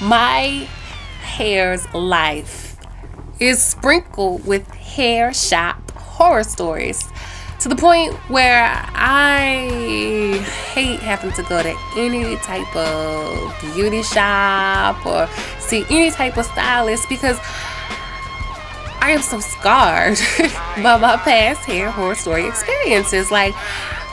My hair's life is sprinkled with hair shop horror stories, to the point where I hate having to go to any type of beauty shop or see any type of stylist, because I am so scarred by my past hair horror story experiences. Like,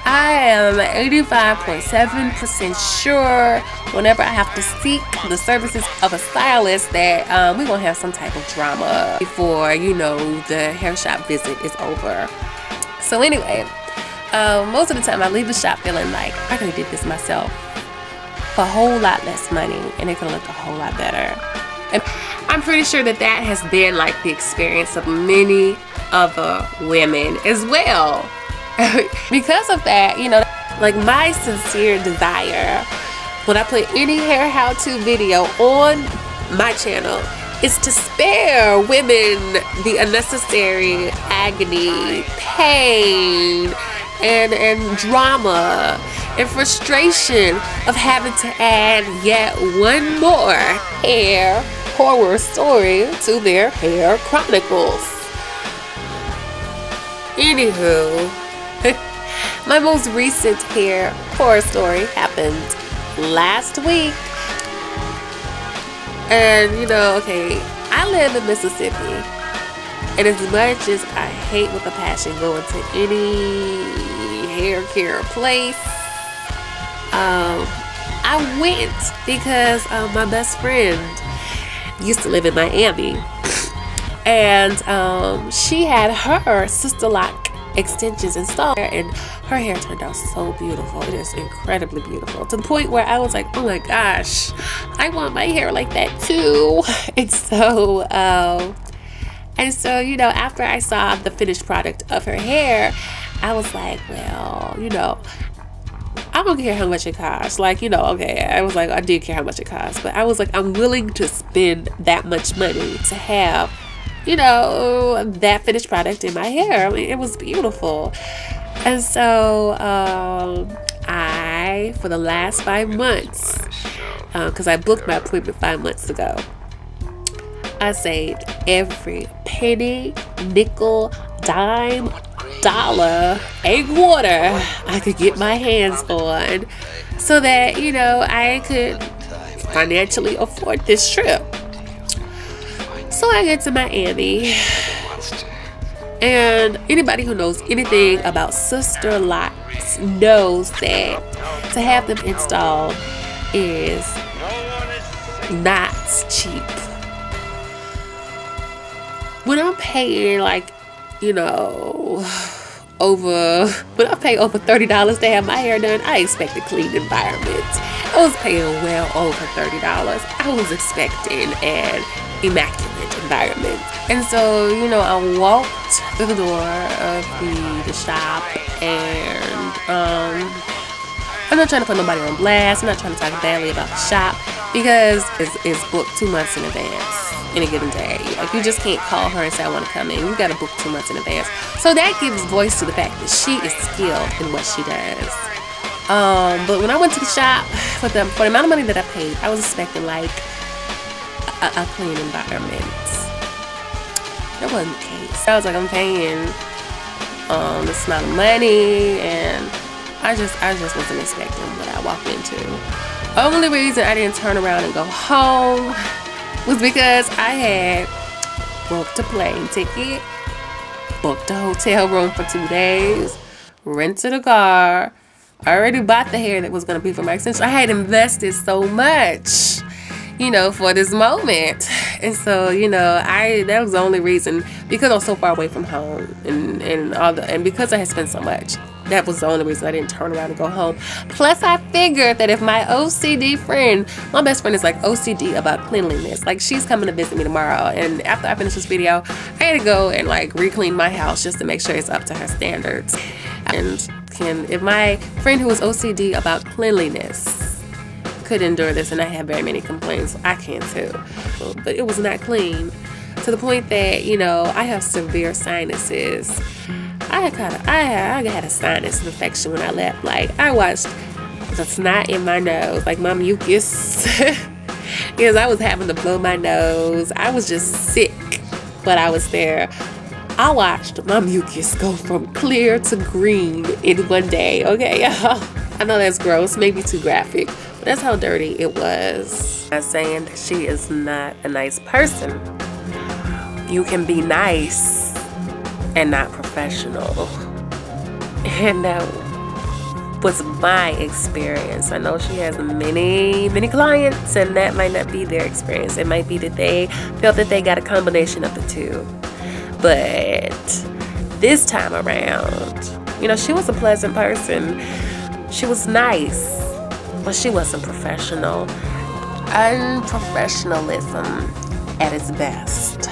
I am 85.7% sure whenever I have to seek the services of a stylist that we're going to have some type of drama before, you know, the hair shop visit is over. So anyway, most of the time I leave the shop feeling like I could have did this myself for a whole lot less money and it could have looked a whole lot better. And I'm pretty sure that that has been like the experience of many other women as well. Because of that, you know, like my sincere desire when I put any hair how-to video on my channel is to spare women the unnecessary agony, pain, and drama and frustration of having to add yet one more hair horror story to their hair chronicles. Anywho, my most recent hair horror story happened last week. And you know, okay, I live in Mississippi, and as much as I hate with a passion going to any hair care place, I went because my best friend used to live in Miami, and she had her sister lock extensions installed, and her hair turned out so beautiful. It is incredibly beautiful, to the point where I was like, oh my gosh, I want my hair like that too. And so you know, after I saw the finished product of her hair, I was like, well, you know, I don't care how much it costs. Like, you know, okay, I was like, I did care how much it costs, but I was like, I'm willing to spend that much money to have, you know, that finished product in my hair. I mean, it was beautiful. And so I, for the last 5 months, because I booked my appointment 5 months ago, I saved every penny, nickel, dime, dollar, and quarter I could get my hands on, so that, you know, I could financially afford this trip. So I get to Miami, and anybody who knows anything about sister locks knows that to have them installed is not cheap. When I'm paying, like, you know, when I pay over $30 to have my hair done, I expect a clean environment. I was paying well over $30. I was expecting an immaculate environment. And so, you know, I walked through the door of the shop, and I'm not trying to put nobody on blast. I'm not trying to talk badly about the shop, because it's booked 2 months in advance in a given day. Like, you just can't call her and say I want to come in. You got to book 2 months in advance. So that gives voice to the fact that she is skilled in what she does. But when I went to the shop, for the amount of money that I paid, I was expecting like a clean environment. That wasn't the case. I was like, I'm paying this amount of money, and I just wasn't expecting what I walked into. The only reason I didn't turn around and go home was because I had booked a plane ticket, booked a hotel room for 2 days, rented a car, I already bought the hair that was going to be for my extension. I had invested so much, you know, for this moment. And so, you know, that was the only reason, because I was so far away from home, and because I had spent so much. That was the only reason I didn't turn around and go home. Plus, I figured that if my OCD friend, my best friend is like OCD about cleanliness. Like, she's coming to visit me tomorrow. And after I finish this video, I had to go and like re-clean my house just to make sure it's up to her standards. And if my friend who is OCD about cleanliness could endure this, and I have very many complaints, I can too. But it was not clean, to the point that, you know, I have severe sinuses. I had a sinus infection when I left. Like, I watched the snot in my nose, like my mucus because I was having to blow my nose. I was just sick, but I was there. I watched my mucus go from clear to green in one day, okay? I know that's gross, maybe too graphic, but that's how dirty it was. I'm not saying that she is not a nice person. You can be nice and not professional. And that was my experience. I know she has many clients, and that might not be their experience. It might be that they felt that they got a combination of the two. But this time around, you know, she was a pleasant person. She was nice, but she wasn't professional. Unprofessionalism at its best.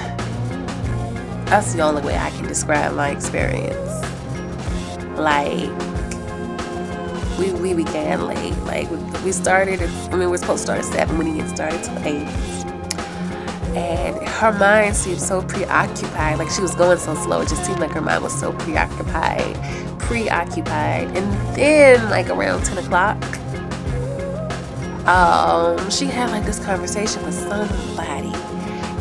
That's the only way I can describe my experience. Like, we began late. Like, we started at, we're supposed to start at 7, we didn't get started till 8. And her mind seemed so preoccupied. Like, she was going so slow. It just seemed like her mind was so preoccupied. And then, like, around 10 o'clock, she had, like, this conversation with somebody.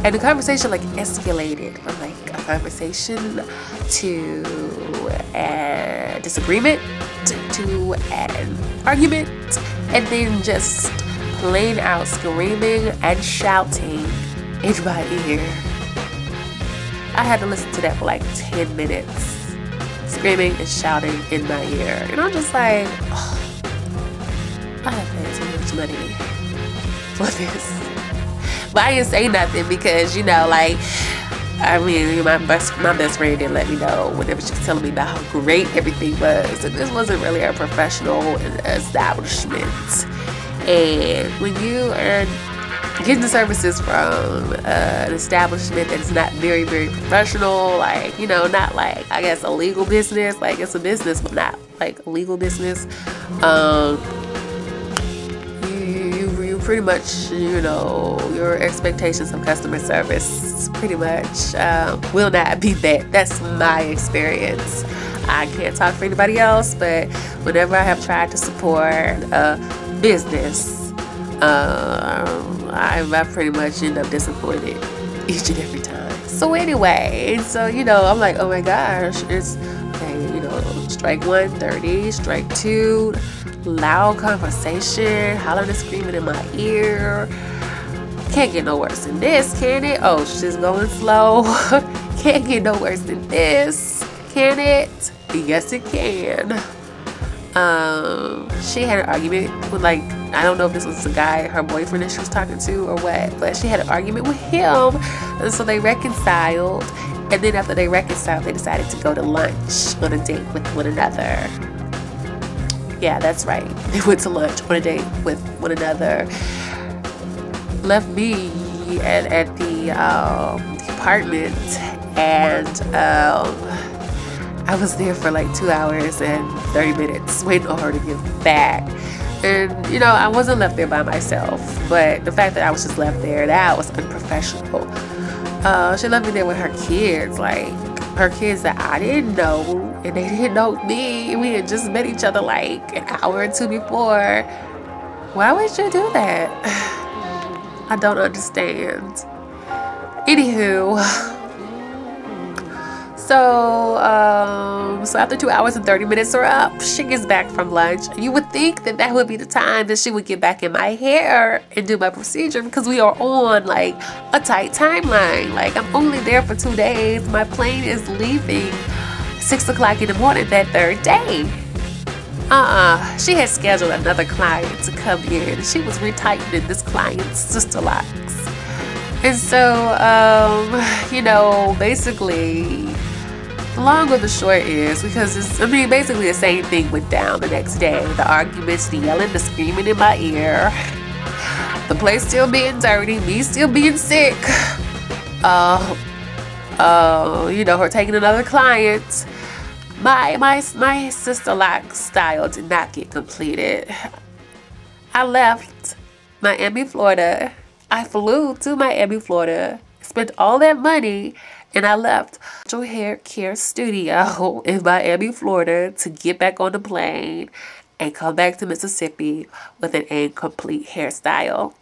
And the conversation, like, escalated from, like, a conversation to a disagreement to an argument, and then just plain out screaming and shouting in my ear. I had to listen to that for like 10 minutes, screaming and shouting in my ear. And I'm just like, oh, I have paid too much money for this. But I didn't say nothing because, you know, like, I mean, my best friend didn't let me know whenever she was telling me about how great everything was. And this wasn't really a professional establishment. And when you are getting the services from an establishment that's not very, very professional, like, you know, not like, I guess, a legal business. Like, it's a business, but not like a legal business. You pretty much, you know, your expectations of customer service pretty much will not be met. That's my experience. I can't talk for anybody else, but whenever I have tried to support a business, I pretty much end up disappointed each and every time. So anyway, so, you know, I'm like, oh my gosh, it's, okay, you know, strike 1, 30, strike 2, loud conversation, hollering and screaming in my ear. Can't get no worse than this, can it? Oh, she's going slow. Can't get no worse than this, can it? Yes, it can. She had an argument with, like, I don't know if this was the guy, her boyfriend that she was talking to or what, but she had an argument with him, and so they reconciled. And then after they reconciled, they decided to go to lunch on a date with one another. Yeah, that's right. They went to lunch on a date with one another. Left me at the apartment, and I was there for like 2 hours and 30 minutes waiting on her to get back. And, you know, I wasn't left there by myself, but the fact that I was just left there, that was unprofessional. She left me there with her kids, like her kids that I didn't know, and they didn't know me. We had just met each other like an hour or two before. Why would you do that? I don't understand. Anywho, so after 2 hours and 30 minutes are up, she gets back from lunch. You would think that that would be the time that she would get back in my hair and do my procedure, because we are on like a tight timeline. Like, I'm only there for 2 days. My plane is leaving 6 o'clock in the morning that third day. She had scheduled another client to come in. She was retightening this client's sister locks. And so, you know, basically, the long or the short is, because it's, I mean, basically the same thing went down the next day. The arguments, the yelling, the screaming in my ear, the place still being dirty, me still being sick, you know, her taking another client. My sister lock style did not get completed. I left Miami, Florida. I flew to Miami, Florida, spent all that money, and I left Natural Hair Care Studio in Miami, Florida to get back on the plane and come back to Mississippi with an incomplete hairstyle.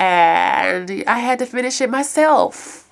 and I had to finish it myself.